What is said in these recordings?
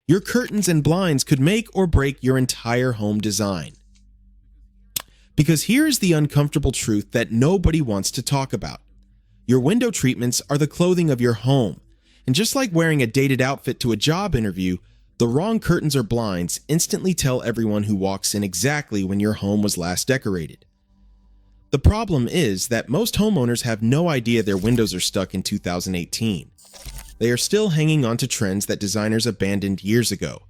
Your curtains and blinds could make or break your entire home design. Because here is the uncomfortable truth that nobody wants to talk about. Your window treatments are the clothing of your home, and just like wearing a dated outfit to a job interview, the wrong curtains or blinds instantly tell everyone who walks in exactly when your home was last decorated. The problem is that most homeowners have no idea their windows are stuck in 2018. They are still hanging on to trends that designers abandoned years ago,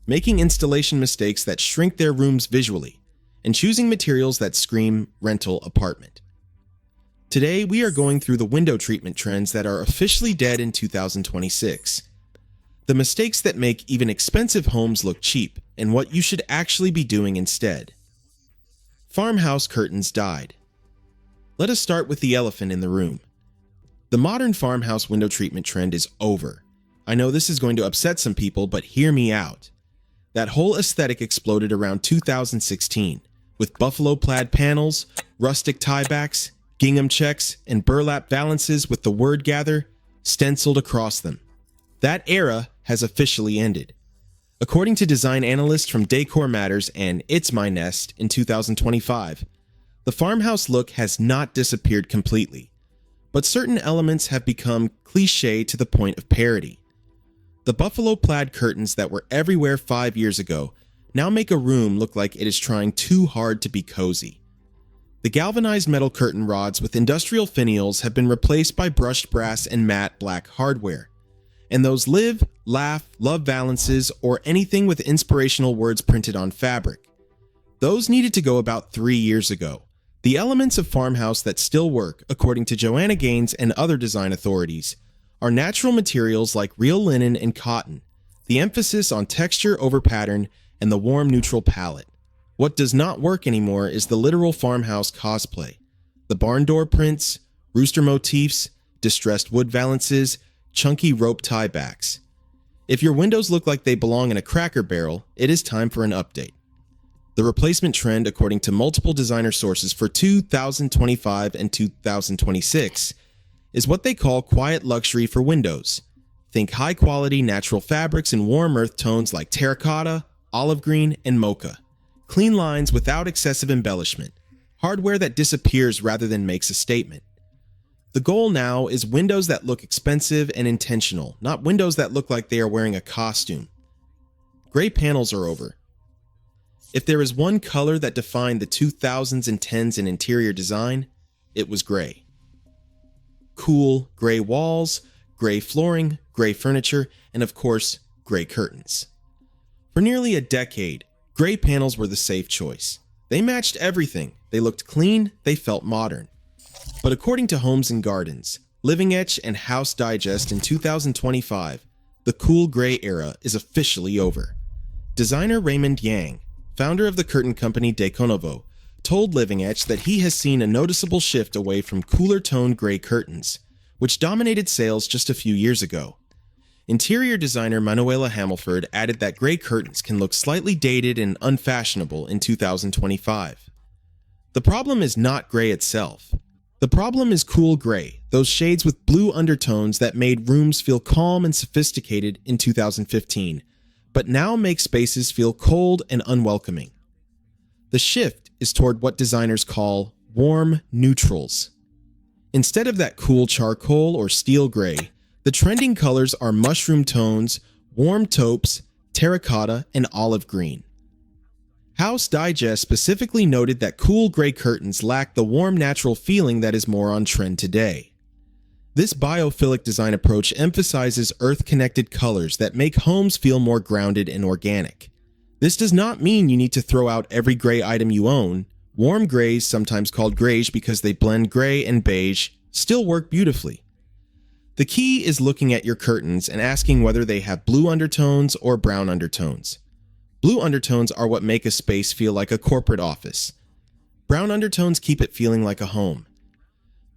making installation mistakes that shrink their rooms visually, and choosing materials that scream rental apartment. Today, we are going through the window treatment trends that are officially dead in 2026. The mistakes that make even expensive homes look cheap, and what you should actually be doing instead. Farmhouse curtains died. Let us start with the elephant in the room. The modern farmhouse window treatment trend is over. I know this is going to upset some people, but hear me out. That whole aesthetic exploded around 2016, with buffalo plaid panels, rustic tiebacks, gingham checks, and burlap valances with the word gather stenciled across them. That era has officially ended. According to design analysts from Decor Matters and It's My Nest in 2025, the farmhouse look has not disappeared completely, but certain elements have become cliché to the point of parody. The buffalo plaid curtains that were everywhere 5 years ago now make a room look like it is trying too hard to be cozy. The galvanized metal curtain rods with industrial finials have been replaced by brushed brass and matte black hardware. And those live, laugh, love valances, or anything with inspirational words printed on fabric, those needed to go about 3 years ago. The elements of farmhouse that still work, according to Joanna Gaines and other design authorities, are natural materials like real linen and cotton, the emphasis on texture over pattern, and the warm neutral palette. What does not work anymore is the literal farmhouse cosplay. The barn door prints, rooster motifs, distressed wood valances, chunky rope tiebacks. If your windows look like they belong in a Cracker Barrel, it is time for an update. The replacement trend, according to multiple designer sources for 2025 and 2026, is what they call quiet luxury for windows. Think high-quality natural fabrics in warm earth tones like terracotta, olive green, and mocha. Clean lines without excessive embellishment. Hardware that disappears rather than makes a statement. The goal now is windows that look expensive and intentional, not windows that look like they are wearing a costume. Gray panels are over. If there is one color that defined the 2000s and 10s in interior design, it was gray. Cool gray walls, gray flooring, gray furniture, and of course, gray curtains. For nearly a decade, gray panels were the safe choice. They matched everything. They looked clean, they felt modern. But according to Homes and Gardens, Living Etch, and House Digest in 2025, the cool gray era is officially over. Designer Raymond Yang, founder of the curtain company Deconovo, told Living Etch that he has seen a noticeable shift away from cooler-toned gray curtains, which dominated sales just a few years ago. Interior designer Manuela Hamelford added that gray curtains can look slightly dated and unfashionable in 2025. The problem is not gray itself. The problem is cool gray, those shades with blue undertones that made rooms feel calm and sophisticated in 2015, but now make spaces feel cold and unwelcoming. The shift is toward what designers call warm neutrals. Instead of that cool charcoal or steel gray, the trending colors are mushroom tones, warm taupes, terracotta, and olive green. House Digest specifically noted that cool gray curtains lack the warm natural feeling that is more on trend today. This biophilic design approach emphasizes earth-connected colors that make homes feel more grounded and organic. This does not mean you need to throw out every gray item you own. Warm grays, sometimes called greige because they blend gray and beige, still work beautifully. The key is looking at your curtains and asking whether they have blue undertones or brown undertones. Blue undertones are what make a space feel like a corporate office. Brown undertones keep it feeling like a home.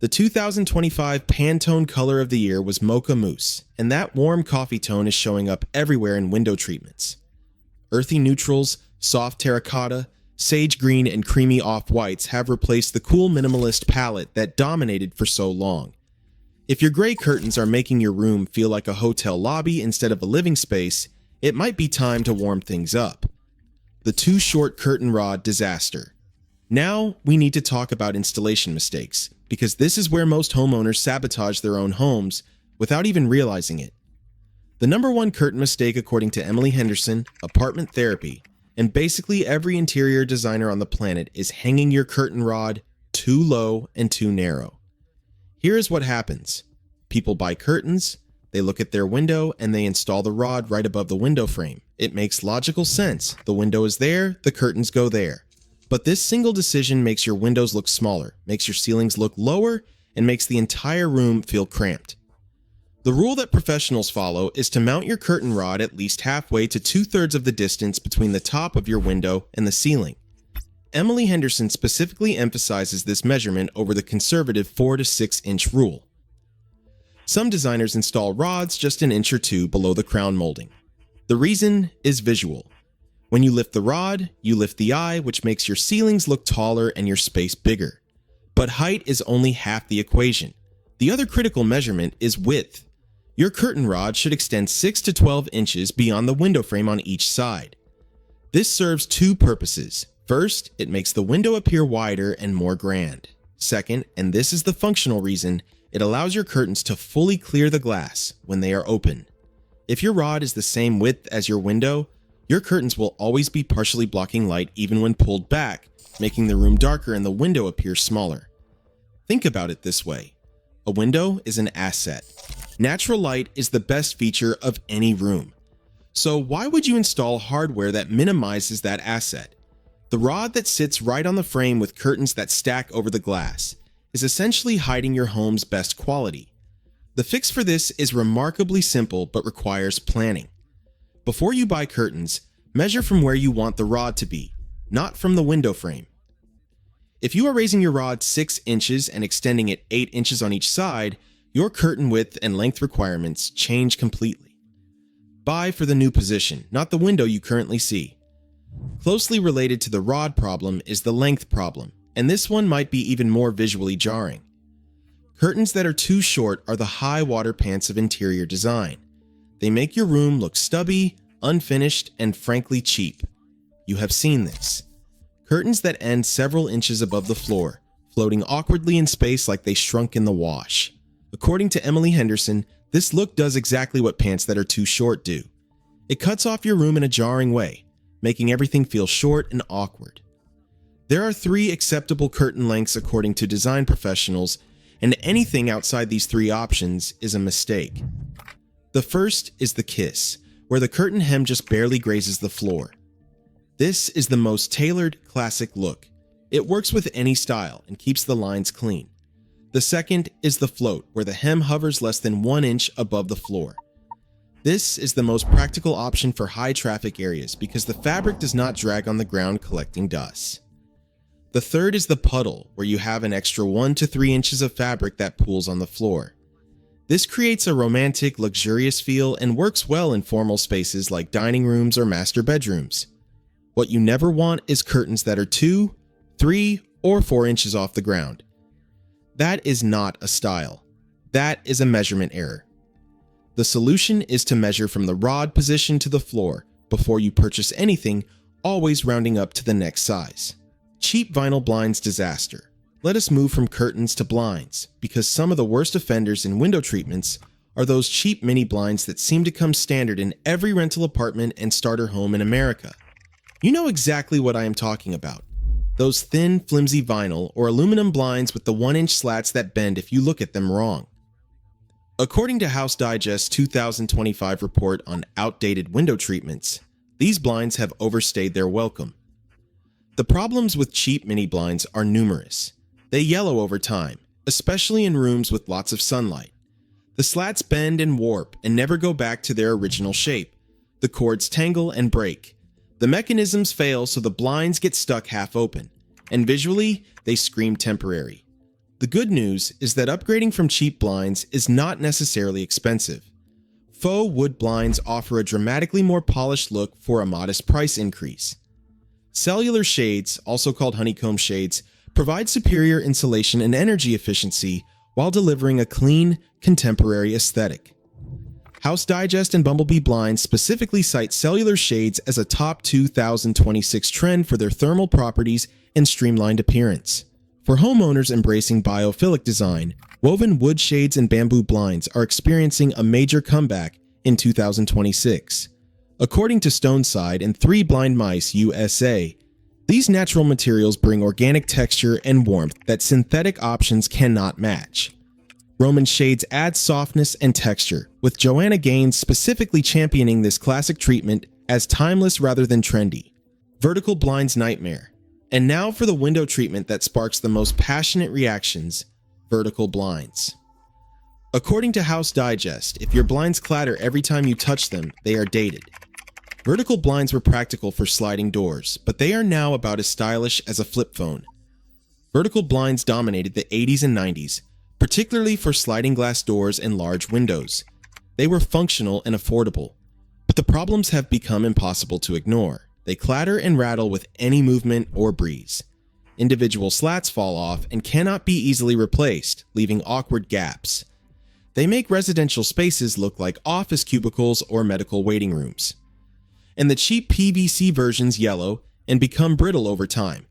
The 2025 Pantone color of the year was Mocha Mousse, and that warm coffee tone is showing up everywhere in window treatments. Earthy neutrals, soft terracotta, sage green, and creamy off-whites have replaced the cool minimalist palette that dominated for so long. If your gray curtains are making your room feel like a hotel lobby instead of a living space, it might be time to warm things up. The too short curtain rod disaster. Now we need to talk about installation mistakes, because this is where most homeowners sabotage their own homes without even realizing it. The number one curtain mistake, according to Emily Henderson, Apartment Therapy, and basically every interior designer on the planet, is hanging your curtain rod too low and too narrow. Here is what happens. People buy curtains, they look at their window, and they install the rod right above the window frame. It makes logical sense. The window is there, the curtains go there. But this single decision makes your windows look smaller, makes your ceilings look lower, and makes the entire room feel cramped. The rule that professionals follow is to mount your curtain rod at least halfway to 2/3 of the distance between the top of your window and the ceiling. Emily Henderson specifically emphasizes this measurement over the conservative 4 to 6 inch rule. Some designers install rods just an inch or two below the crown molding. The reason is visual. When you lift the rod, you lift the eye, which makes your ceilings look taller and your space bigger. But height is only half the equation. The other critical measurement is width. Your curtain rod should extend 6 to 12 inches beyond the window frame on each side. This serves two purposes. First, it makes the window appear wider and more grand. Second, and this is the functional reason, it allows your curtains to fully clear the glass when they are open. If your rod is the same width as your window, your curtains will always be partially blocking light even when pulled back, making the room darker and the window appear smaller. Think about it this way. A window is an asset. Natural light is the best feature of any room. So why would you install hardware that minimizes that asset? The rod that sits right on the frame with curtains that stack over the glass is essentially hiding your home's best quality. The fix for this is remarkably simple but requires planning. Before you buy curtains, measure from where you want the rod to be, not from the window frame. If you are raising your rod 6 inches and extending it 8 inches on each side, your curtain width and length requirements change completely. Buy for the new position, not the window you currently see. Closely related to the rod problem is the length problem, and this one might be even more visually jarring. Curtains that are too short are the high water pants of interior design. They make your room look stubby, unfinished, and frankly cheap. You have seen this. Curtains that end several inches above the floor, floating awkwardly in space like they shrunk in the wash. According to Emily Henderson, this look does exactly what pants that are too short do. It cuts off your room in a jarring way, making everything feel short and awkward. There are 3 acceptable curtain lengths according to design professionals, and anything outside these 3 options is a mistake. The first is the kiss, where the curtain hem just barely grazes the floor. This is the most tailored, classic look. It works with any style and keeps the lines clean. The second is the float, where the hem hovers less than 1 inch above the floor. This is the most practical option for high traffic areas because the fabric does not drag on the ground collecting dust. The third is the puddle, where you have an extra 1 to 3 inches of fabric that pools on the floor. This creates a romantic, luxurious feel and works well in formal spaces like dining rooms or master bedrooms. What you never want is curtains that are 2, 3, or 4 inches off the ground. That is not a style. That is a measurement error. The solution is to measure from the rod position to the floor before you purchase anything, always rounding up to the next size. Cheap vinyl blinds disaster. Let us move from curtains to blinds, because some of the worst offenders in window treatments are those cheap mini blinds that seem to come standard in every rental apartment and starter home in America. You know exactly what I am talking about. Those thin, flimsy vinyl or aluminum blinds with the 1-inch slats that bend if you look at them wrong. According to House Digest's 2025 report on outdated window treatments, these blinds have overstayed their welcome. The problems with cheap mini blinds are numerous. They yellow over time, especially in rooms with lots of sunlight. The slats bend and warp and never go back to their original shape. The cords tangle and break. The mechanisms fail, so the blinds get stuck half open, and visually, they scream temporary. The good news is that upgrading from cheap blinds is not necessarily expensive. Faux wood blinds offer a dramatically more polished look for a modest price increase. Cellular shades, also called honeycomb shades, provide superior insulation and energy efficiency while delivering a clean, contemporary aesthetic. House Digest and Bumblebee Blinds specifically cite cellular shades as a top 2026 trend for their thermal properties and streamlined appearance. For homeowners embracing biophilic design, woven wood shades and bamboo blinds are experiencing a major comeback in 2026. According to Stoneside and 3 Blind Mice USA, these natural materials bring organic texture and warmth that synthetic options cannot match. Roman shades add softness and texture, with Joanna Gaines specifically championing this classic treatment as timeless rather than trendy. Vertical Blinds Nightmare. And now for the window treatment that sparks the most passionate reactions, vertical blinds. According to House Digest, if your blinds clatter every time you touch them, they are dated. Vertical blinds were practical for sliding doors, but they are now about as stylish as a flip phone. Vertical blinds dominated the 80s and 90s, particularly for sliding glass doors and large windows. They were functional and affordable, but the problems have become impossible to ignore. They clatter and rattle with any movement or breeze. Individual slats fall off and cannot be easily replaced, leaving awkward gaps. They make residential spaces look like office cubicles or medical waiting rooms. And the cheap PVC versions yellow and become brittle over time.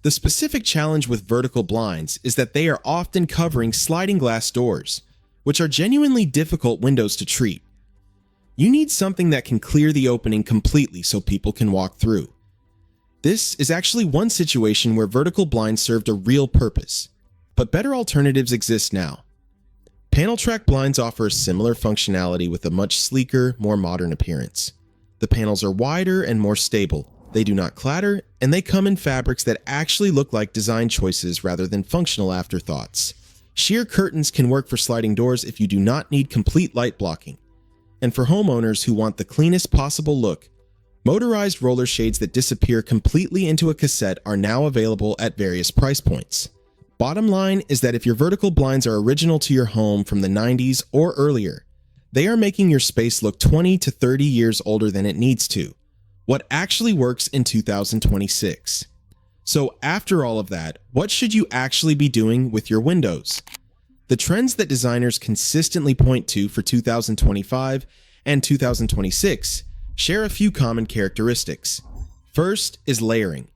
The specific challenge with vertical blinds is that they are often covering sliding glass doors, which are genuinely difficult windows to treat. You need something that can clear the opening completely so people can walk through. This is actually one situation where vertical blinds served a real purpose, but better alternatives exist now. Panel track blinds offer a similar functionality with a much sleeker, more modern appearance. The panels are wider and more stable. They do not clatter, and they come in fabrics that actually look like design choices rather than functional afterthoughts. Sheer curtains can work for sliding doors if you do not need complete light blocking. And for homeowners who want the cleanest possible look, motorized roller shades that disappear completely into a cassette are now available at various price points. Bottom line is that if your vertical blinds are original to your home from the 90s or earlier, they are making your space look 20 to 30 years older than it needs to. What actually works in 2026. So after all of that, what should you actually be doing with your windows? The trends that designers consistently point to for 2025 and 2026 share a few common characteristics. First is layering.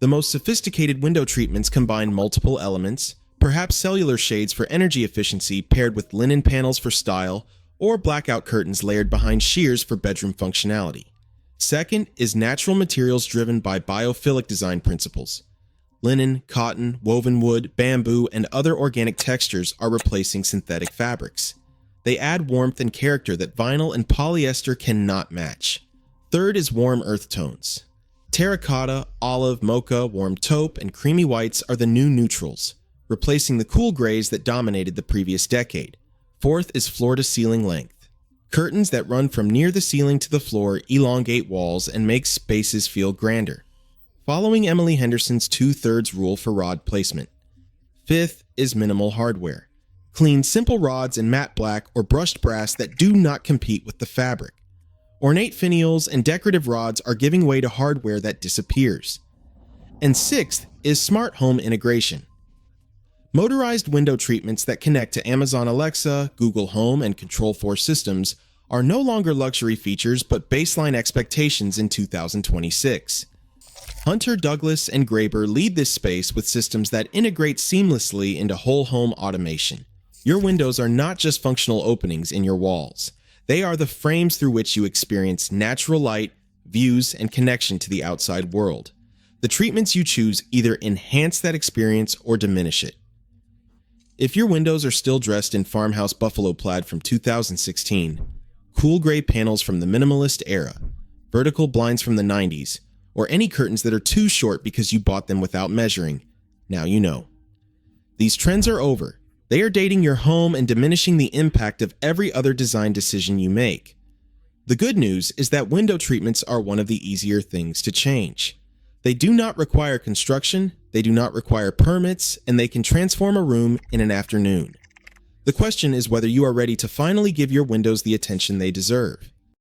The most sophisticated window treatments combine multiple elements, perhaps cellular shades for energy efficiency paired with linen panels for style, or blackout curtains layered behind sheers for bedroom functionality. Second is natural materials driven by biophilic design principles. Linen, cotton, woven wood, bamboo, and other organic textures are replacing synthetic fabrics. They add warmth and character that vinyl and polyester cannot match. Third is warm earth tones. Terracotta, olive, mocha, warm taupe, and creamy whites are the new neutrals, replacing the cool grays that dominated the previous decade. Fourth is floor-to-ceiling length. Curtains that run from near the ceiling to the floor elongate walls and make spaces feel grander, following Emily Henderson's 2/3 rule for rod placement. Fifth is minimal hardware. Clean, simple rods in matte black or brushed brass that do not compete with the fabric. Ornate finials and decorative rods are giving way to hardware that disappears. And sixth is smart home integration. Motorized window treatments that connect to Amazon Alexa, Google Home, and Control4 systems are no longer luxury features but baseline expectations in 2026. Hunter, Douglas, and Graeber lead this space with systems that integrate seamlessly into whole home automation. Your windows are not just functional openings in your walls. They are the frames through which you experience natural light, views, and connection to the outside world. The treatments you choose either enhance that experience or diminish it. If your windows are still dressed in farmhouse buffalo plaid from 2016, cool gray panels from the minimalist era, vertical blinds from the 90s, or any curtains that are too short because you bought them without measuring, now you know. These trends are over. They are dating your home and diminishing the impact of every other design decision you make. The good news is that window treatments are one of the easier things to change. They do not require construction, they do not require permits, and they can transform a room in an afternoon. The question is whether you are ready to finally give your windows the attention they deserve.